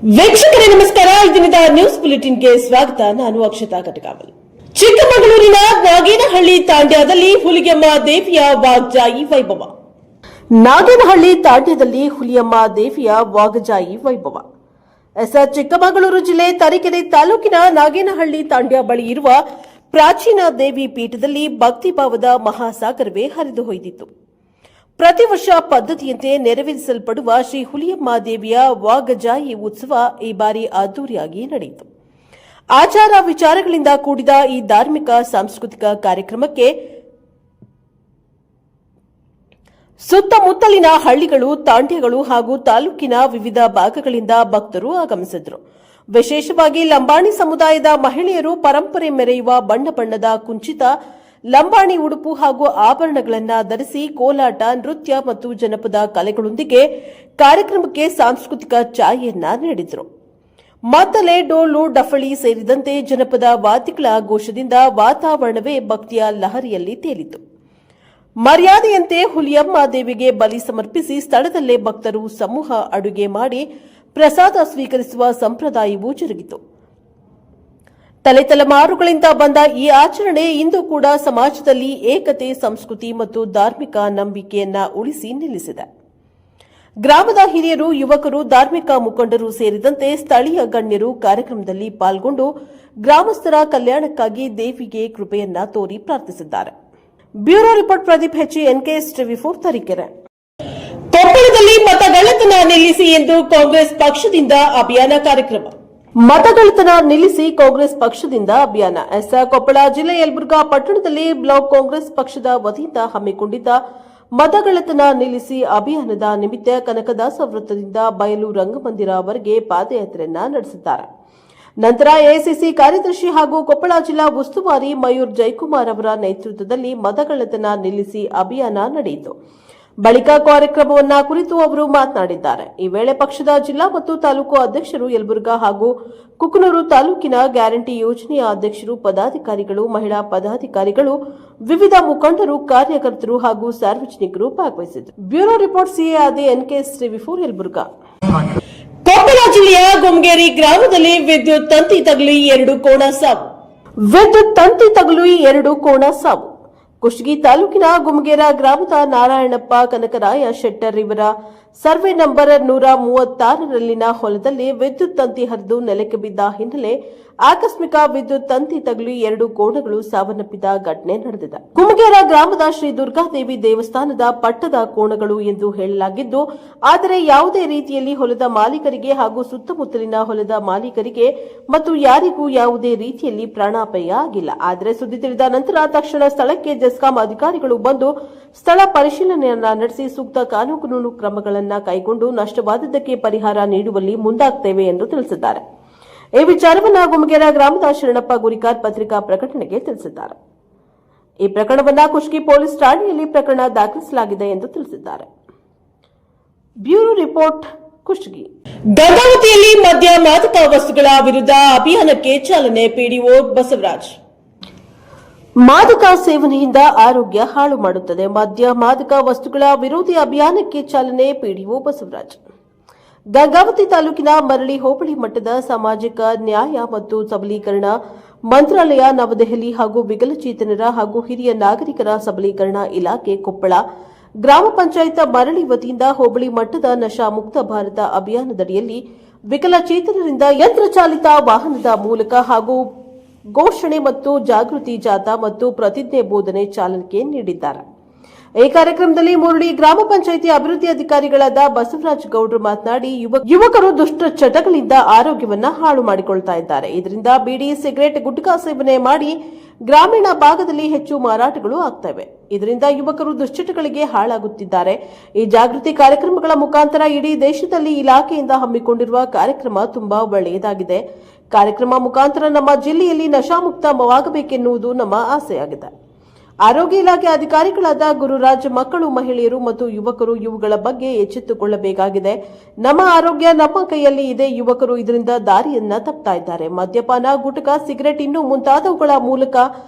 ವೀಕ್ಷಕರೇ ನಮಸ್ಕಾರ. ದಿನದ ನ್ಯೂಸ್ ಬುಲೆಟಿನ್ಗೆ ಸ್ವಾಗತ. ನಾನು ಅಕ್ಷತಾ ಕಟಕಾವಲ್. ಚಿಕ್ಕಮಗಳೂರಿನ ನಾಗೇನಹಳ್ಳಿ ತಾಂಡ್ಯದಲ್ಲಿ ಹುಲಿಗೆಮ್ಮ ದೇವಿಯ ವಾಗ್ಜಾಯಿ ವೈಭವ. ನಾಗೇನಹಳ್ಳಿ ತಾಂಡ್ಯದಲ್ಲಿ ಹುಲಿಯಮ್ಮ ದೇವಿಯ ವಾಗ್ಜಾಯಿ ವೈಭವ. ಚಿಕ್ಕಮಗಳೂರು ಜಿಲ್ಲೆ ತರೀಕೆರೆ ತಾಲೂಕಿನ ನಾಗೇನಹಳ್ಳಿ ತಾಂಡ್ಯ ಬಳಿ ಇರುವ ಪ್ರಾಚೀನ ದೇವಿ ಪೀಠದಲ್ಲಿ ಭಕ್ತಿಭಾವದ ಮಹಾಸಾಗರವೇ ಹರಿದು ಹೋಯ್ದಿತ್ತು. ಪ್ರತಿ ವರ್ಷ ಪದ್ಧತಿಯಂತೆ ನೆರವೇರಿಸಲ್ಪಡುವ ಶ್ರೀ ಹುಲಿಯಮ್ಮ ದೇವಿಯ ವಾಗಜಾಯಿ ಉತ್ಸವ ಈ ಬಾರಿ ಅದ್ದೂರಿಯಾಗಿ ನಡೆಯಿತು. ಆಚಾರ ವಿಚಾರಗಳಿಂದ ಕೂಡಿದ ಈ ಧಾರ್ಮಿಕ ಸಾಂಸ್ಕೃತಿಕ ಕಾರ್ಯಕ್ರಮಕ್ಕೆ ಸುತ್ತಮುತ್ತಲಿನ ಹಳ್ಳಿಗಳು, ತಾಂಡ್ಯಗಳು ಹಾಗೂ ತಾಲೂಕಿನ ವಿವಿಧ ಭಾಗಗಳಿಂದ ಭಕ್ತರು ಆಗಮಿಸಿದರು. ವಿಶೇಷವಾಗಿ ಲಂಬಾಣಿ ಸಮುದಾಯದ ಮಹಿಳೆಯರು ಪರಂಪರೆ ಮೆರೆಯುವ ಬಣ್ಣ ಬಣ್ಣದ ಕುಂಚಿತ ಲಂಬಾಣಿ ಉಡುಪು ಹಾಗೂ ಆಭರಣಗಳನ್ನು ಧರಿಸಿ ಕೋಲಾಟ, ನೃತ್ಯ ಮತ್ತು ಜನಪದ ಕಲೆಗಳೊಂದಿಗೆ ಕಾರ್ಯಕ್ರಮಕ್ಕೆ ಸಾಂಸ್ಕೃತಿಕ ಛಾಯೆಯನ್ನ ನೀಡಿದರು. ಮದ್ದಲೆ, ಡೋಲು, ಡಫಳಿ ಸೇರಿದಂತೆ ಜನಪದ ವಾದ್ಯಗಳ ಘೋಷದಿಂದ ವಾತಾವರಣವೇ ಭಕ್ತಿಯ ಲಹರಿಯಲ್ಲಿ ತೇಲಿತು. ಮರ್ಯಾದೆಯಂತೆ ಹುಲಿಯಮ್ಮ ದೇವಿಗೆ ಬಲಿ ಸಮರ್ಪಿಸಿ ಸ್ಥಳದಲ್ಲೇ ಭಕ್ತರು ಸಮೂಹ ಅಡುಗೆ ಮಾಡಿ ಪ್ರಸಾದ ಸ್ವೀಕರಿಸುವ ಸಂಪ್ರದಾಯವೂ ಜರುಗಿತು. ತಲೆತಲೆಮಾರುಗಳಿಂದ ಬಂದ ಈ ಆಚರಣೆ ಇಂದು ಕೂಡ ಸಮಾಜದಲ್ಲಿ ಏಕತೆ, ಸಂಸ್ಕೃತಿ ಮತ್ತು ಧಾರ್ಮಿಕ ನಂಬಿಕೆಯನ್ನ ಉಳಿಸಿ ನಿಲ್ಲಿಸಿದೆ. ಗ್ರಾಮದ ಹಿರಿಯರು, ಯುವಕರು, ಧಾರ್ಮಿಕ ಮುಖಂಡರು ಸೇರಿದಂತೆ ಸ್ಥಳೀಯ ಗಣ್ಯರು ಕಾರ್ಯಕ್ರಮದಲ್ಲಿ ಪಾಲ್ಗೊಂಡು ಗ್ರಾಮಸ್ಥರ ಕಲ್ಯಾಣಕ್ಕಾಗಿ ದೇವಿಗೆ ಕೃಪೆಯನ್ನ ತೋರಿ ಪ್ರಾರ್ಥಿಸಿದ್ದಾರೆ. ಬ್ಯೂರೋ ರಿಪೋರ್ಟ್ ಪ್ರದೀಪ್ ಹೆಚ್ಚಿ, ಎನ್ಕೆಎಸ್ ಟಿವಿ4 ತರೀಕೆರೆ. ಕೊಪ್ಪಳದಲ್ಲಿ ಮತಗಳ್ಳತನ ನಿಲ್ಲಿಸಿ ಎಂದು ಕಾಂಗ್ರೆಸ್ ಪಕ್ಷದಿಂದ ಅಭಿಯಾನ ಕಾರ್ಯಕ್ರಮ. ಮತಗಳ್ಳತನ ನಿಲ್ಲಿಸಿ ಕಾಂಗ್ರೆಸ್ ಪಕ್ಷದಿಂದ ಅಭಿಯಾನ. ಕೊಪ್ಪಳ ಜಿಲ್ಲೆ ಯಲಬುರ್ಗಾ ಪಟ್ಟಣದಲ್ಲಿ ಬ್ಲಾಕ್ ಕಾಂಗ್ರೆಸ್ ಪಕ್ಷದ ವತಿಯಿಂದ ಹಮ್ಮಿಕೊಂಡಿದ್ದ ಮತಗಳ್ಳತನ ನಿಲ್ಲಿಸಿ ಅಭಿಯಾನದ ನಿಮಿತ್ತ ಕನಕದಾಸ ವೃತ್ತದಿಂದ ಬಯಲು ರಂಗಮಂದಿರವರೆಗೆ ಪಾದಯಾತ್ರೆಯನ್ನ ನಡೆಸಿದ್ದಾರೆ. ನಂತರ ಎಐಸಿಸಿ ಕಾರ್ಯದರ್ಶಿ ಹಾಗೂ ಕೊಪ್ಪಳ ಜಿಲ್ಲಾ ಉಸ್ತುವಾರಿ ಮಯೂರ್ ಜಯಕುಮಾರ್ ಅವರ ನೇತೃತ್ವದಲ್ಲಿ ಮತಗಳ್ಳತನ ನಿಲ್ಲಿಸಿ ಅಭಿಯಾನ ನಡೆಯಿತು. ಬಳಿಕ ಕಾರ್ಯಕ್ರಮವನ್ನ ಕುರಿತು ಅವರು ಮಾತನಾಡಿದ್ದಾರೆ. ಈ ವೇಳೆ ಪಕ್ಷದ ಜಿಲ್ಲಾ ಮತ್ತು ತಾಲೂಕು ಅಧ್ಯಕ್ಷರು, ಯಲಬುರ್ಗಾ ಹಾಗೂ ಕುಕನೂರು ತಾಲೂಕಿನ ಗ್ಯಾರಂಟಿ ಯೋಜನೆಯ ಅಧ್ಯಕ್ಷರು, ಪದಾಧಿಕಾರಿಗಳು, ಮಹಿಳಾ ಪದಾಧಿಕಾರಿಗಳು, ವಿವಿಧ ಮುಖಂಡರು, ಕಾರ್ಯಕರ್ತರು ಹಾಗೂ ಸಾರ್ವಜನಿಕರು ಭಾಗವಹಿಸಿದರು. ಬ್ಯೂರೋ ರಿಪೋರ್ಟ್ ಸಿಎಆದಿ, ಎನ್ಕೆಎಸ್ ಟಿವಿ4 ಯಲಬುರ್ಗಾ. ಕೊಪ್ಪಳ ಜಿಲ್ಲೆಯ ಗುಮ್ಗೇರಿ ಗ್ರಾಮದಲ್ಲಿ ವಿದ್ಯುತ್ ತಂತಿ ತಗುಲಿ 2 ಕೋಣ ಸಾವು. ವಿದ್ಯುತ್ ತಂತಿ ತಗುಲಿ 2 ಕೋಣ ಸಾವು. ಕುಷ್ಟಗಿ ತಾಲೂಕಿನ ಗುಮ್ಗೇರ ಗ್ರಾಮದ ನಾರಾಯಣಪ್ಪ ಕನಕರಾಯ ಶೆಟ್ಟರ್ ಇವರ ಸರ್ವೆ ನಂಬರ್ 136ರಲ್ಲಿನ ಹೊಲದಲ್ಲಿ ವಿದ್ಯುತ್ ತಂತಿ ಹರಿದು ನೆಲಕ್ಕೆ ಬಿದ್ದ ಹಿನ್ನೆಲೆ ಆಕಸ್ಮಿಕ ವಿದ್ಯುತ್ ತಂತಿ ತಗುಲಿ 2 ಕೋಣಗಳು ಸಾವನ್ನಪ್ಪಿದ ಘಟನೆ ನಡೆದಿದೆ. ಗುಮ್ಗೇರ ಗ್ರಾಮದ ಶ್ರೀ ದುರ್ಗಾದೇವಿ ದೇವಸ್ಥಾನದ ಪಟ್ಟದ ಕೋಣಗಳು ಎಂದು ಹೇಳಲಾಗಿದ್ದು, ಆದರೆ ಯಾವುದೇ ರೀತಿಯಲ್ಲಿ ಹೊಲದ ಮಾಲೀಕರಿಗೆ ಹಾಗೂ ಸುತ್ತಮುತ್ತಲಿನ ಹೊಲದ ಮಾಲೀಕರಿಗೆ ಮತ್ತು ಯಾರಿಗೂ ಯಾವುದೇ ರೀತಿಯಲ್ಲಿ ಪ್ರಾಣಾಪಾಯ ಆಗಿಲ್ಲ. ಆದರೆ ಸುದ್ದಿ ತಿಳಿದ ನಂತರ ತಕ್ಷಣ ಸ್ಥಳಕ್ಕೆ ಜೆಸ್ಕಾಂ ಅಧಿಕಾರಿಗಳು ಬಂದು ಸ್ಥಳ ಪರಿಶೀಲನೆಯನ್ನ ನಡೆಸಿ ಸೂಕ್ತ ಕಾನೂನು ಕ್ರಮಗಳನ್ನು ಕೈಗೊಂಡು ನಷ್ಟವಾದದ್ದಕ್ಕೆ ಪರಿಹಾರ ನೀಡುವಲ್ಲಿ ಮುಂದಾಗುತ್ತೇವೆ ಎಂದು ತಿಳಿಸಿದ್ದಾರೆ. ಈ ವಿಚಾರವನ್ನು ಗುಮ್ಗೇರ ಗ್ರಾಮದ ಶರಣಪ್ಪ ಗುರಿಕಾರ್ ಪತ್ರಿಕಾ ಪ್ರಕಟಣೆಗೆ ತಿಳಿಸಿದ್ದಾರೆ. ಈ ಪ್ರಕರಣವನ್ನು ಕುಷ್ಟಗಿ ಪೊಲೀಸ್ ಠಾಣೆಯಲ್ಲಿ ಪ್ರಕರಣ ದಾಖಲಿಸಲಾಗಿದೆ ಎಂದು ತಿಳಿಸಿದ್ದಾರೆ. Bureau report Kushtagi. ಗಂಗಾವತಿಯಲ್ಲಿ ಮದ್ಯ ಮಾದಕ ವಸ್ತುಗಳ ವಿರುದ್ಧ ಅಭಿಯಾನಕ್ಕೆ ಚಾಲನೆ. ಪಿಡಿಒ ಬಸವರಾಜ್. ಮಾದಕ ಸೇವನೆಯಿಂದ ಆರೋಗ್ಯ ಹಾಳು ಮಾಡುತ್ತದೆ. ಮದ್ಯ ಮಾದಕ ವಸ್ತುಗಳ ವಿರೋಧಿ ಅಭಿಯಾನಕ್ಕೆ ಚಾಲನೆ. ಪಿಡಿಒ ಬಸವರಾಜ್. ಗಂಗಾವತಿ ತಾಲೂಕಿನ ಮರಳಿ ಹೋಬಳಿ ಮಟ್ಟದ ಸಾಮಾಜಿಕ ನ್ಯಾಯ ಮತ್ತು ಸಬಲೀಕರಣ ಮಂತ್ರಾಲಯ, ನವದೆಹಲಿ ಹಾಗೂ ವಿಕಲಚೇತನರ ಹಾಗೂ ಹಿರಿಯ ನಾಗರಿಕರ ಸಬಲೀಕರಣ ಇಲಾಖೆ ಕೊಪ್ಪಳ ಗ್ರಾಮ ಪಂಚಾಯತ್ ಮರಳಿ ವತಿಯಿಂದ ಹೋಬಳಿ ಮಟ್ಟದ ನಶಾ ಮುಕ್ತ ಭಾರತ ಅಭಿಯಾನದಡಿಯಲ್ಲಿ ವಿಕಲಚೇತನರಿಂದ ಯಂತ್ರಚಾಲಿತ ವಾಹನದ ಮೂಲಕ ಹಾಗೂ ಘೋಷಣೆ ಮತ್ತು ಜಾಗೃತಿ ಜಾಥಾ ಮತ್ತು ಪ್ರತಿಜ್ಞೆ ಬೋಧನೆ ಚಾಲನೆ ನೀಡಿದ್ದಾರೆ. ಈ ಕಾರ್ಯಕ್ರಮದಲ್ಲಿ ಮುರಳಿ ಗ್ರಾಮ ಪಂಚಾಯಿತಿ ಅಭಿವೃದ್ಧಿ ಅಧಿಕಾರಿಗಳಾದ ಬಸವರಾಜ ಗೌಡ್ರು ಮಾತನಾಡಿ, ಯುವಕರು ದುಷ್ಟ ಚಟಗಳಿಂದ ಆರೋಗ್ಯವನ್ನ ಹಾಳು ಮಾಡಿಕೊಳ್ತಾ ಇದ್ದಾರೆ. ಇದರಿಂದ ಬೀಡಿ, ಸಿಗರೆಟ್, ಗುಟ್ಕಾ ಸೇವನೆ ಮಾಡಿ ಗ್ರಾಮೀಣ ಭಾಗದಲ್ಲಿ ಹೆಚ್ಚು ಮಾರಾಟಗಳು ಆಗ್ತವೆ. ಇದರಿಂದ ಯುವಕರು ದುಶ್ಚಟಗಳಿಗೆ ಹಾಳಾಗುತ್ತಿದ್ದಾರೆ. ಈ ಜಾಗೃತಿ ಕಾರ್ಯಕ್ರಮಗಳ ಮುಖಾಂತರ ಇಡೀ ದೇಶದಲ್ಲಿ ಇಲಾಖೆಯಿಂದ ಹಮ್ಮಿಕೊಂಡಿರುವ ಕಾರ್ಯಕ್ರಮ ತುಂಬಾ ಒಳ್ಳೆಯದಾಗಿದೆ. ಕಾರ್ಯಕ್ರಮ ಮುಖಾಂತರ ನಮ್ಮ ಜಿಲ್ಲೆಯಲ್ಲಿ ನಶಾಮುಕ್ತವಾಗಬೇಕೆನ್ನುವುದು ನಮ್ಮ ಆಸೆಯಾಗಿದೆ. ಆರೋಗ್ಯ ಇಲಾಖೆ ಅಧಿಕಾರಿಗಳಾದ ಗುರುರಾಜ್ ಮಕ್ಕಳು, ಮಹಿಳೆಯರು ಮತ್ತು ಯುವಕರು ಇವುಗಳ ಬಗ್ಗೆ ಎಚ್ಚೆತ್ತುಕೊಳ್ಳಬೇಕಾಗಿದೆ. ನಮ್ಮ ಆರೋಗ್ಯ ನಮ್ಮ ಕೈಯಲ್ಲಿ ಇದೆ. ಯುವಕರು ಇದರಿಂದ ದಾರಿಯನ್ನ ತಪ್ತಾ ಇದ್ದಾರೆ. ಮದ್ಯಪಾನ, ಗುಟ್ಕಾ, ಸಿಗರೆಟ್ ಇನ್ನೂ ಮುಂತಾದವುಗಳ ಮೂಲಕ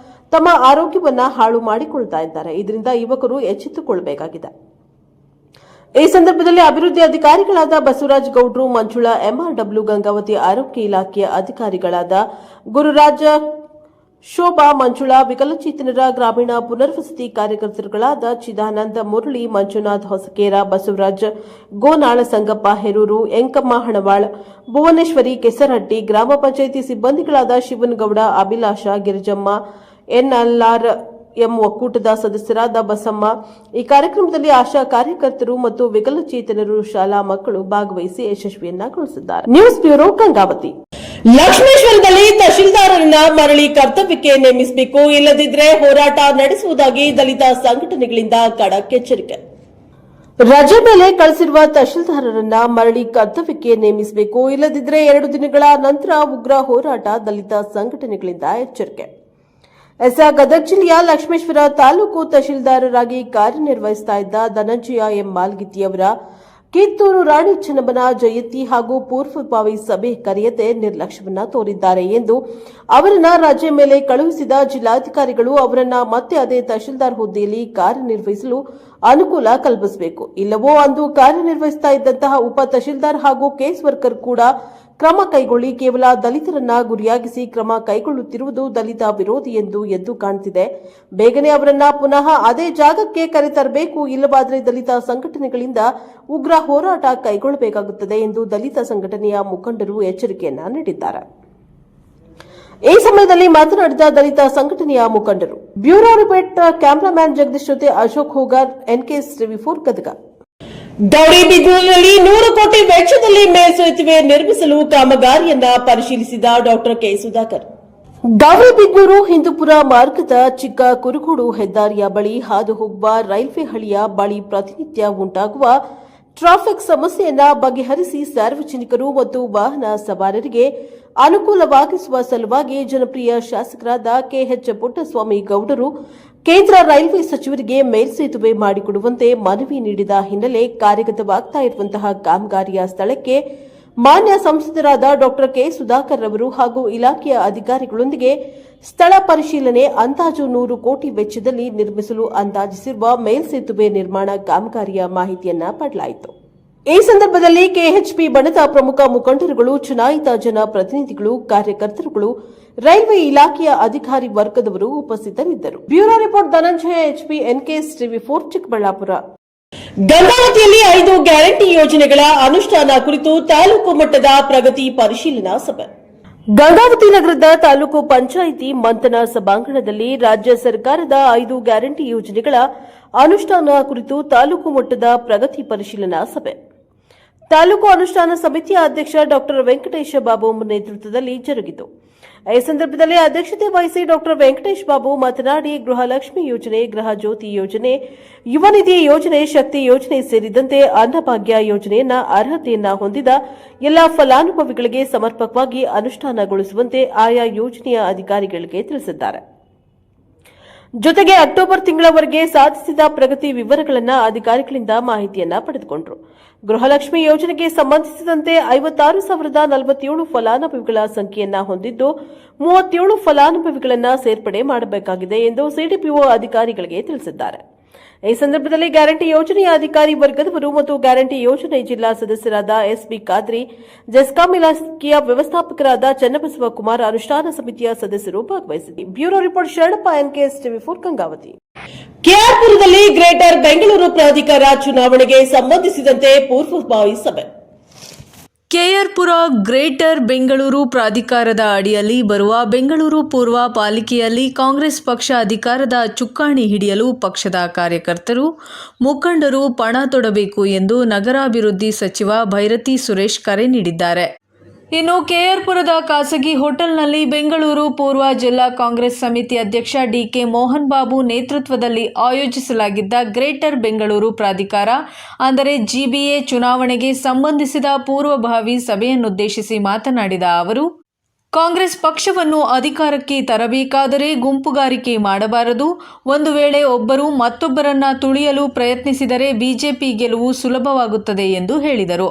ತಮ್ಮ ಆರೋಗ್ಯವನ್ನ ಹಾಳು ಮಾಡಿಕೊಳ್ತಾ ಇದ್ದಾರೆ. ಇದರಿಂದ ಯುವಕರು ಎಚ್ಚೆತ್ತುಕೊಳ್ಳಬೇಕಾಗಿದೆ. ಈ ಸಂದರ್ಭದಲ್ಲಿ ಅಭಿವೃದ್ಧಿ ಅಧಿಕಾರಿಗಳಾದ ಬಸವರಾಜ ಗೌಡ್ರು, ಮಂಜುಳಾ, ಎಂಆರ್ಡಬ್ಲ್ಯೂ, ಗಂಗಾವತಿ ಆರೋಗ್ಯ ಇಲಾಖೆಯ ಅಧಿಕಾರಿಗಳಾದ ಗುರುರಾಜ, ಶೋಭಾ, ಮಂಜುಳಾ, ವಿಕಲಚೇತನರ ಗ್ರಾಮೀಣ ಪುನರ್ವಸತಿ ಕಾರ್ಯಕರ್ತರುಗಳಾದ ಚಿದಾನಂದ, ಮುರಳಿ, ಮಂಜುನಾಥ್ ಹೊಸಕೇರ, ಬಸವರಾಜ್, ಗೋನಾಳ, ಸಂಗಪ್ಪ ಹೆರೂರು, ಎಂಕಮ್ಮ ಹಣವಾಳ್, ಭುವನೇಶ್ವರಿ ಕೆಸರಹಟ್ಟಿ, ಗ್ರಾಮ ಪಂಚಾಯಿತಿ ಸಿಬ್ಬಂದಿಗಳಾದ ಶಿವನಗೌಡ, ಅಭಿಲಾಷ, ಗಿರಿಜಮ್ಮ, ಎನ್ಎಲ್ಆರ್ ಎಂ ಒಕ್ಕೂಟದ ಸದಸ್ಯರಾದ ಬಸಮ್ಮ, ಈ ಕಾರ್ಯಕ್ರಮದಲ್ಲಿ ಆಶಾ ಕಾರ್ಯಕರ್ತರು ಮತ್ತು ವಿಕಲಚೇತನರು, ಶಾಲಾ ಮಕ್ಕಳು ಭಾಗವಹಿಸಿ ಯಶಸ್ವಿಯನ್ನಾಗೊಳಿಸಿದ್ದಾರೆ. News bureau, Gangavathi. ಲಕ್ಷ್ಮೇಶ್ವರದಲ್ಲಿ ತಹಶೀಲ್ದಾರರನ್ನ ಮರಳಿ ಕರ್ತವ್ಯಕ್ಕೆ ನೇಮಿಸಬೇಕು, ಇಲ್ಲದಿದ್ದರೆ ಹೋರಾಟ ನಡೆಸುವುದಾಗಿ ದಲಿತ ಸಂಘಟನೆಗಳಿಂದ ಖಡಕ್ ಎಚ್ಚರಿಕೆ. ರಜೆ ಮೇಲೆ ಕಳಿಸಿರುವ ತಹಶೀಲ್ದಾರರನ್ನ ಮರಳಿ ಕರ್ತವ್ಯಕ್ಕೆ ನೇಮಿಸಬೇಕು, ಇಲ್ಲದಿದ್ದರೆ 2 ದಿನಗಳ ನಂತರ ಉಗ್ರ ಹೋರಾಟ. ದಲಿತ ಸಂಘಟನೆಗಳಿಂದ ಎಚ್ಚರಿಕೆ. ಗದಗ ಜಿಲ್ಲೆಯ ಲಕ್ಷ್ಮೇಶ್ವರ ತಾಲೂಕು ತಹಶೀಲ್ದಾರರಾಗಿ ಕಾರ್ಯನಿರ್ವಹಿಸುತ್ತಾ ಇದ್ದ ಧನಂಜಯ ಎಂ ಮಾಲ್ಗಿತ್ತಿಯವರ ಕಿತ್ತೂರು ರಾಣಿ ಚೆನ್ನಮ್ಮನ ಜಯಂತಿ ಹಾಗೂ ಪೂರ್ವಭಾವಿ ಸಭೆ ಕರೆಯದೆ ನಿರ್ಲಕ್ಷ್ಯವನ್ನ ತೋರಿದ್ದಾರೆ ಎಂದು ಅವರನ್ನ ರಜೆ ಮೇಲೆ ಕಳುಹಿಸಿದ ಜಿಲ್ಲಾಧಿಕಾರಿಗಳು ಅವರನ್ನ ಮತ್ತೆ ಅದೇ ತಹಶೀಲ್ದಾರ್ ಹುದ್ದೆಯಲ್ಲಿ ಕಾರ್ಯನಿರ್ವಹಿಸಲು ಅನುಕೂಲ ಕಲ್ಪಿಸಬೇಕು. ಇಲ್ಲವೋ ಅಂದು ಕಾರ್ಯನಿರ್ವಹಿಸುತ್ತಾ ಇದ್ದಂತಹ ಉಪ ತಹಶೀಲ್ದಾರ್ ಹಾಗೂ ಕೇಸ್ ವರ್ಕರ್ ಕೂಡ ಕ್ರಮ ಕೈಗೊಳ್ಳಿ. ಕೇವಲ ದಲಿತರನ್ನ ಗುರಿಯಾಗಿಸಿ ಕ್ರಮ ಕೈಗೊಳ್ಳುತ್ತಿರುವುದು ದಲಿತ ವಿರೋಧಿ ಎಂದು ಎದ್ದು ಕಾಣುತ್ತಿದೆ. ಬೇಗನೆ ಅವರನ್ನ ಪುನಃ ಅದೇ ಜಾಗಕ್ಕೆ ಕರೆತರಬೇಕು, ಇಲ್ಲವಾದರೆ ದಲಿತ ಸಂಘಟನೆಗಳಿಂದ ಉಗ್ರ ಹೋರಾಟ ಕೈಗೊಳ್ಳಬೇಕಾಗುತ್ತದೆ ಎಂದು ದಲಿತ ಸಂಘಟನೆಯ ಮುಖಂಡರು ಎಚ್ಚರಿಕೆಯನ್ನ ನೀಡಿದ್ದಾರೆ. ಈ ಸಮಯದಲ್ಲಿ ಮಾತನಾಡಿದ ದಲಿತ ಸಂಘಟನೆಯ ಮುಖಂಡರು. ಬ್ಯೂರೋ ರಿಪೋರ್ಟ್, ಕ್ಯಾಮರಾಮ್ಯಾನ್ ಜಗದೀಶ್ ಜೊತೆ ಅಶೋಕ್ ಹೋಗಾರ್, ಎನ್ಕೆಎಸ್ ಟಿವಿ4 ಗದಗ. ಗೌರಿಬಿದನೂರಿನಲ್ಲಿ 100 ಕೋಟಿ ವೆಚ್ಚದಲ್ಲಿ ಮೇಲ್ಸೇತುವೆ ನಿರ್ಮಿಸಲು ಕಾಮಗಾರಿಯನ್ನ ಪರಿಶೀಲಿಸಿದ ಡಾ ಕೆ ಸುಧಾಕರ್. ಗೌರಿಬಿದನೂರು ಹಿಂದೂಪುರ ಮಾರ್ಗದ ಚಿಕ್ಕ ಕುರುಗೋಡು ಹೆದ್ದಾರಿಯ ಬಳಿ ಹಾದು ಹೋಗುವ ರೈಲ್ವೆ ಹಳಿಯ ಬಳಿ ಪ್ರತಿನಿತ್ಯ ಉಂಟಾಗುವ ಟ್ರಾಫಿಕ್ ಸಮಸ್ಯೆಯನ್ನ ಬಗೆಹರಿಸಿ ಸಾರ್ವಜನಿಕರು ಮತ್ತು ವಾಹನ ಸವಾರರಿಗೆ ಅನುಕೂಲವಾಗಿಸುವ ಸಲುವಾಗಿ ಜನಪ್ರಿಯ ಶಾಸಕರಾದ ಕೆಎಚ್ ಪುಟ್ಟಸ್ವಾಮಿ ಗೌಡರು ಕೇಂದ್ರ ರೈಲ್ವೆ ಸಚಿವರಿಗೆ ಮೇಲ್ಸೇತುವೆ ಮಾಡಿಕೊಡುವಂತೆ ಮನವಿ ನೀಡಿದ ಹಿನ್ನೆಲೆ ಕಾರ್ಯಗತವಾಗ್ತಾ ಇರುವಂತಹ ಕಾಮಗಾರಿಯ ಸ್ಥಳಕ್ಕೆ ಮಾನ್ಯ ಸಂಸದರಾದ ಡಾ ಕೆ ಸುಧಾಕರ್ ಅವರು ಹಾಗೂ ಇಲಾಖೆಯ ಅಧಿಕಾರಿಗಳೊಂದಿಗೆ ಸ್ಥಳ ಪರಿಶೀಲನೆ, ಅಂದಾಜು 100 ಕೋಟಿ ವೆಚ್ಚದಲ್ಲಿ ನಿರ್ಮಿಸಲು ಅಂದಾಜಿಸಿರುವ ಮೇಲ್ಸೇತುವೆ ನಿರ್ಮಾಣ ಕಾಮಗಾರಿಯ ಮಾಹಿತಿಯನ್ನ ಪಡೆಯಲಾಯಿತು. ಈ ಸಂದರ್ಭದಲ್ಲಿ ಕೆಎಚ್ಪಿ ಬಣದ ಪ್ರಮುಖ ಮುಖಂಡರುಗಳು, ಚುನಾಯಿತ ಜನಪ್ರತಿನಿಧಿಗಳು, ಕಾರ್ಯಕರ್ತರುಗಳು, ರೈಲ್ವೆ ಇಲಾಖೆಯ ಅಧಿಕಾರಿ ವರ್ಗದವರು ಉಪಸ್ಥಿತರಿದ್ದರು. Bureau report, Dhananjaya HP, NKS ಟಿವಿ4 ಚಿಕ್ಕಬಳ್ಳಾಪುರ. ಗಂಗಾವತಿಯಲ್ಲಿ 5 ಗ್ಯಾರಂಟಿ ಯೋಜನೆಗಳ ಅನುಷ್ಠಾನ ಕುರಿತು ತಾಲೂಕು ಮಟ್ಟದ ಪ್ರಗತಿ ಪರಿಶೀಲನಾ ಸಭೆ. ಗಂಗಾವತಿ ನಗರದ ತಾಲೂಕು ಪಂಚಾಯಿತಿ ಮಂಥನ ಸಭಾಂಗಣದಲ್ಲಿ ರಾಜ್ಯ ಸರ್ಕಾರದ 5 ಗ್ಯಾರಂಟಿ ಯೋಜನೆಗಳ ಅನುಷ್ಠಾನ ಕುರಿತು ತಾಲೂಕು ಮಟ್ಟದ ಪ್ರಗತಿ ಪರಿಶೀಲನಾ ಸಭೆ ತಾಲೂಕು ಅನುಷ್ಠಾನ ಸಮಿತಿಯ ಅಧ್ಯಕ್ಷ ಡಾ ವೆಂಕಟೇಶ ಬಾಬು ನೇತೃತ್ವದಲ್ಲಿ ಜರುಗಿತು. ಈ ಸಂದರ್ಭದಲ್ಲಿ ಅಧ್ಯಕ್ಷತೆ ವಹಿಸಿ ಡಾ ವೆಂಕಟೇಶ್ ಬಾಬು ಮಾತನಾಡಿ, ಗೃಹಲಕ್ಷ್ಮಿ ಯೋಜನೆ, ಗೃಹ ಜ್ಯೋತಿ ಯೋಜನೆ, ಯುವ ನಿಧಿ ಯೋಜನೆ, ಶಕ್ತಿ ಯೋಜನೆ ಸೇರಿದಂತೆ ಅನ್ನಭಾಗ್ಯ ಯೋಜನೆಯನ್ನ ಅರ್ಹತೆಯನ್ನ ಹೊಂದಿದ ಎಲ್ಲಾ ಫಲಾನುಭವಿಗಳಿಗೆ ಸಮರ್ಪಕವಾಗಿ ಅನುಷ್ಠಾನಗೊಳಿಸುವಂತೆ ಆಯಾ ಯೋಜನೆಯ ಅಧಿಕಾರಿಗಳಿಗೆ ತಿಳಿಸಿದ್ದಾರೆ. ಜೊತೆಗೆ ಅಕ್ಟೋಬರ್ ತಿಂಗಳವರೆಗೆ ಸಾಧಿಸಿದ ಪ್ರಗತಿ ವಿವರಗಳನ್ನು ಅಧಿಕಾರಿಗಳಿಂದ ಮಾಹಿತಿಯನ್ನ ಪಡೆದುಕೊಂಡರು. ಗೃಹಲಕ್ಷ್ಮಿ ಯೋಜನೆಗೆ ಸಂಬಂಧಿಸಿದಂತೆ 56,047 ಫಲಾನುಭವಿಗಳ ಸಂಖ್ಯೆಯನ್ನ ಹೊಂದಿದ್ದು 37 ಫಲಾನುಭವಿಗಳನ್ನು ಸೇರ್ಪಡೆ ಮಾಡಬೇಕಾಗಿದೆ ಎಂದು ಸಿಡಿಪಿಒ ಅಧಿಕಾರಿಗಳಿಗೆ ತಿಳಿಸಿದ್ದಾರೆ. ಈ ಸಂದರ್ಭದಲ್ಲಿ ಗ್ಯಾರಂಟಿ ಯೋಜನೆಯ ಅಧಿಕಾರಿ ವರ್ಗದವರು ಮತ್ತು ಗ್ಯಾರಂಟಿ ಯೋಜನೆ ಜಿಲ್ಲಾ ಸದಸ್ಯರಾದ ಎಸ್ಬಿ ಖಾದ್ರಿ, ಜೆಸ್ಕಾಂ ಇಲಾಖೆಯ ವ್ಯವಸ್ಥಾಪಕರಾದ ಚನ್ನಬಸವ ಕುಮಾರ್, ಅನುಷ್ಠಾನ ಸಮಿತಿಯ ಸದಸ್ಯರು ಭಾಗವಹಿಸಿದರು. ಬ್ಯೂರೋ ರಿಪೋರ್ಟ್, ಶರಣಪ್ಪ, ಎನ್ಕೆಎಸ್ ಟಿವಿ4 ಗಂಗಾವತಿ. ಕೆಆರ್ಪುರದಲ್ಲಿ ಗ್ರೇಟರ್ ಬೆಂಗಳೂರು ಪ್ರಾಧಿಕಾರ ಚುನಾವಣೆಗೆ ಸಂಬಂಧಿಸಿದಂತೆ ಪೂರ್ವಭಾವಿ ಸಭೆ. ಕೆಆರ್ಪುರ ಗ್ರೇಟರ್ ಬೆಂಗಳೂರು ಪ್ರಾಧಿಕಾರದ ಅಡಿಯಲ್ಲಿ ಬರುವ ಬೆಂಗಳೂರು ಪೂರ್ವ ಪಾಲಿಕೆಯಲ್ಲಿ ಕಾಂಗ್ರೆಸ್ ಪಕ್ಷ ಅಧಿಕಾರದ ಚುಕ್ಕಾಣಿ ಹಿಡಿಯಲು ಪಕ್ಷದ ಕಾರ್ಯಕರ್ತರು, ಮುಖಂಡರು ಪಣ ತೊಡಬೇಕು ಎಂದು ನಗರಾಭಿವೃದ್ಧಿ ಸಚಿವ ಭೈರತಿ ಸುರೇಶ್ ಕರೆ ನೀಡಿದ್ದಾರೆ. ಇನ್ನು ಕೆಆರ್ಪುರದ ಖಾಸಗಿ ಹೋಟೆಲ್ನಲ್ಲಿ ಬೆಂಗಳೂರು ಪೂರ್ವ ಜಿಲ್ಲಾ ಕಾಂಗ್ರೆಸ್ ಸಮಿತಿ ಅಧ್ಯಕ್ಷ ಡಿಕೆ ಮೋಹನ್ ಬಾಬು ನೇತೃತ್ವದಲ್ಲಿ ಆಯೋಜಿಸಲಾಗಿದ್ದ ಗ್ರೇಟರ್ ಬೆಂಗಳೂರು ಪ್ರಾಧಿಕಾರ ಅಂದರೆ ಜಿಬಿಎ ಚುನಾವಣೆಗೆ ಸಂಬಂಧಿಸಿದ ಪೂರ್ವಭಾವಿ ಸಭೆಯನ್ನುದ್ದೇಶಿಸಿ ಮಾತನಾಡಿದ ಅವರು, ಕಾಂಗ್ರೆಸ್ ಪಕ್ಷವನ್ನು ಅಧಿಕಾರಕ್ಕೆ ತರಬೇಕಾದರೆ ಗುಂಪುಗಾರಿಕೆ ಮಾಡಬಾರದು. ಒಂದು ವೇಳೆ ಒಬ್ಬರು ಮತ್ತೊಬ್ಬರನ್ನ ತುಳಿಯಲು ಪ್ರಯತ್ನಿಸಿದರೆ ಬಿಜೆಪಿ ಗೆಲುವು ಸುಲಭವಾಗುತ್ತದೆ ಎಂದು ಹೇಳಿದರು.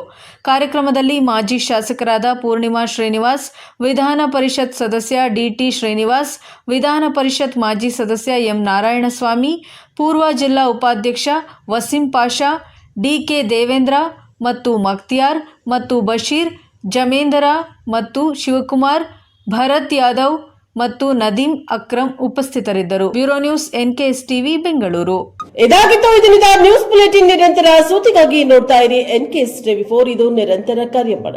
ಕಾರ್ಯಕ್ರಮದಲ್ಲಿ ಮಾಜಿ ಶಾಸಕರಾದ ಪೂರ್ಣಿಮಾ ಶ್ರೀನಿವಾಸ್, ವಿಧಾನ ಪರಿಷತ್ ಸದಸ್ಯ ಡಿಟಿ ಶ್ರೀನಿವಾಸ್, ವಿಧಾನ ಪರಿಷತ್ ಮಾಜಿ ಸದಸ್ಯ ಎಂ ನಾರಾಯಣಸ್ವಾಮಿ, ಪೂರ್ವ ಜಿಲ್ಲಾ ಉಪಾಧ್ಯಕ್ಷ ವಸೀಂ ಪಾಷಾ, ಡಿಕೆ ದೇವೇಂದ್ರ ಮತ್ತು ಮಕ್ತಿಯಾರ್ ಮತ್ತು ಬಶೀರ್, ಜಮೇಂದರ ಮತ್ತು ಶಿವಕುಮಾರ್, ಭರತ್ ಯಾದವ್ ಮತ್ತು ನದೀಂ ಅಕ್ರಮ್ ಉಪಸ್ಥಿತರಿದ್ದರು. Bureau news, NKS TV, Bengaluru. ಇದಾಗಿತ್ತು ಇದರಿಂದ ನ್ಯೂಸ್ ಬುಲೆಟಿನ್. ನಿರಂತರ ಸುದ್ದಿಗಾಗಿ ನೋಡ್ತಾ ಇರಿ NKS ಟಿವಿ 4. ಇದು ನಿರಂತರ ಕಾರ್ಯಪಡ.